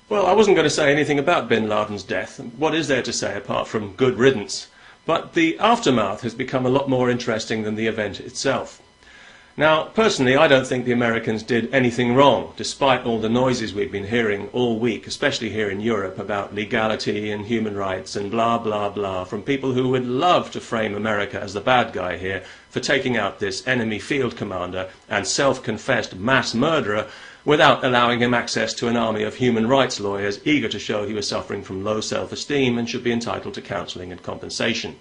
Well, I wasn't going to say anything about Bin Laden's death. What is there to say apart from good riddance? But the aftermath has become a lot more interesting than the event itself. Now, personally, I don't think the Americans did anything wrong, despite all the noises we've been hearing all week, especially here in Europe, about legality and human rights and blah, blah, blah, from people who would love to frame America as the bad guy here for taking out this enemy field commander and self-confessed mass murderer without allowing him access to an army of human rights lawyers eager to show he was suffering from low self-esteem and should be entitled to counselling and compensation.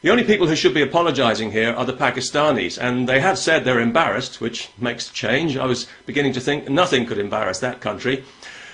The only people who should be apologising here are the Pakistanis, and they have said they're embarrassed, which makes a change. I was beginning to think nothing could embarrass that country.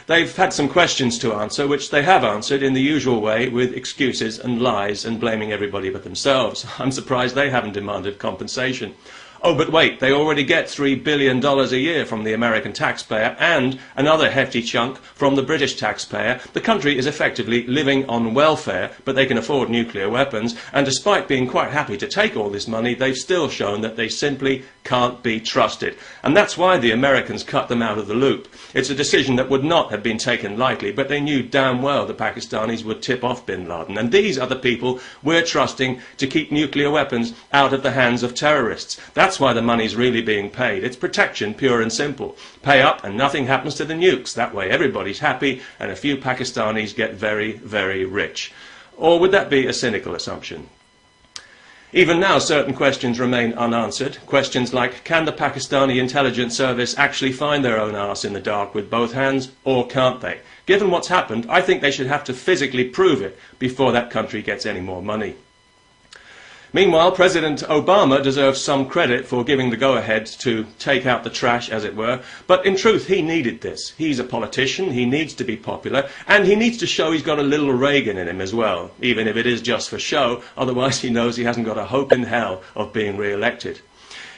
They've had some questions to answer, which they have answered in the usual way with excuses and lies and blaming everybody but themselves. I'm surprised they haven't demanded compensation. Oh, but wait, they already get $3 billion a year from the American taxpayer and another hefty chunk from the British taxpayer. The country is effectively living on welfare, but they can afford nuclear weapons, and despite being quite happy to take all this money, they've still shown that they simply can't be trusted. And that's why the Americans cut them out of the loop. It's a decision that would not have been taken lightly, but they knew damn well the Pakistanis would tip off Bin Laden. And these are the people we're trusting to keep nuclear weapons out of the hands of terrorists. That's why the money's really being paid. It's protection, pure and simple. Pay up and nothing happens to the nukes. That way everybody's happy and a few Pakistanis get very, very rich. Or would that be a cynical assumption? Even now, certain questions remain unanswered. Questions like, can the Pakistani intelligence service actually find their own arse in the dark with both hands, or can't they? Given what's happened, I think they should have to physically prove it before that country gets any more money. Meanwhile, President Obama deserves some credit for giving the go-ahead to take out the trash, as it were, but in truth he needed this. He's a politician, he needs to be popular, and he needs to show he's got a little Reagan in him as well, even if it is just for show, otherwise he knows he hasn't got a hope in hell of being re-elected.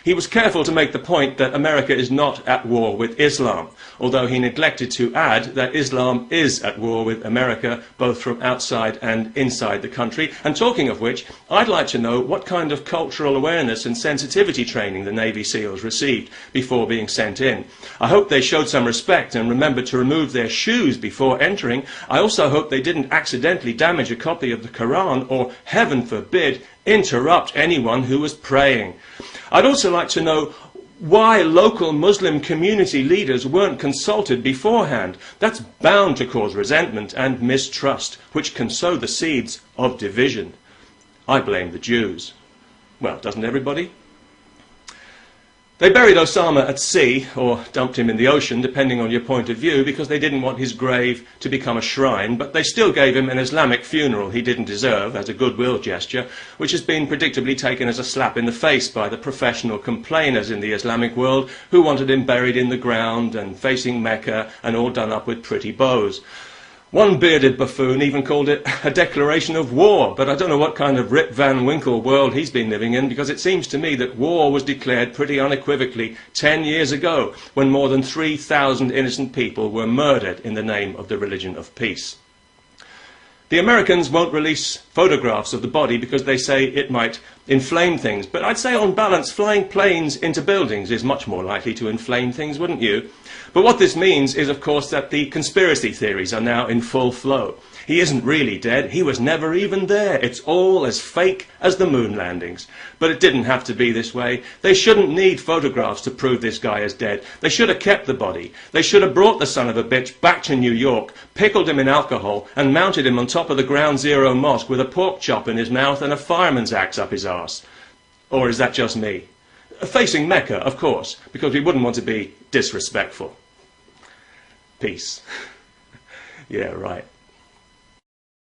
He was careful to make the point that America is not at war with Islam, although he neglected to add that Islam is at war with America, both from outside and inside the country. And talking of which, I'd like to know what kind of cultural awareness and sensitivity training the Navy SEALs received before being sent in. I hope they showed some respect and remembered to remove their shoes before entering. I also hope they didn't accidentally damage a copy of the Quran or, heaven forbid, interrupt anyone who was praying. I'd also like to know why local Muslim community leaders weren't consulted beforehand. That's bound to cause resentment and mistrust, which can sow the seeds of division. I blame the Jews. Well, doesn't everybody? They buried Osama at sea, or dumped him in the ocean, depending on your point of view, because they didn't want his grave to become a shrine, but they still gave him an Islamic funeral he didn't deserve, as a goodwill gesture, which has been predictably taken as a slap in the face by the professional complainers in the Islamic world who wanted him buried in the ground and facing Mecca and all done up with pretty bows. One bearded buffoon even called it a declaration of war, but I don't know what kind of Rip Van Winkle world he's been living in, because it seems to me that war was declared pretty unequivocally 10 years ago, when more than 3,000 innocent people were murdered in the name of the religion of peace. The Americans won't release photographs of the body because they say it might inflame things, but I'd say on balance flying planes into buildings is much more likely to inflame things, wouldn't you? But what this means is, of course, that the conspiracy theories are now in full flow. He isn't really dead. He was never even there. It's all as fake as the moon landings. But it didn't have to be this way. They shouldn't need photographs to prove this guy is dead. They should have kept the body. They should have brought the son of a bitch back to New York, pickled him in alcohol, and mounted him on top of the Ground Zero mosque with a pork chop in his mouth and a fireman's axe up his arse. Or is that just me? Facing Mecca, of course, because we wouldn't want to be disrespectful. Peace. Yeah, right.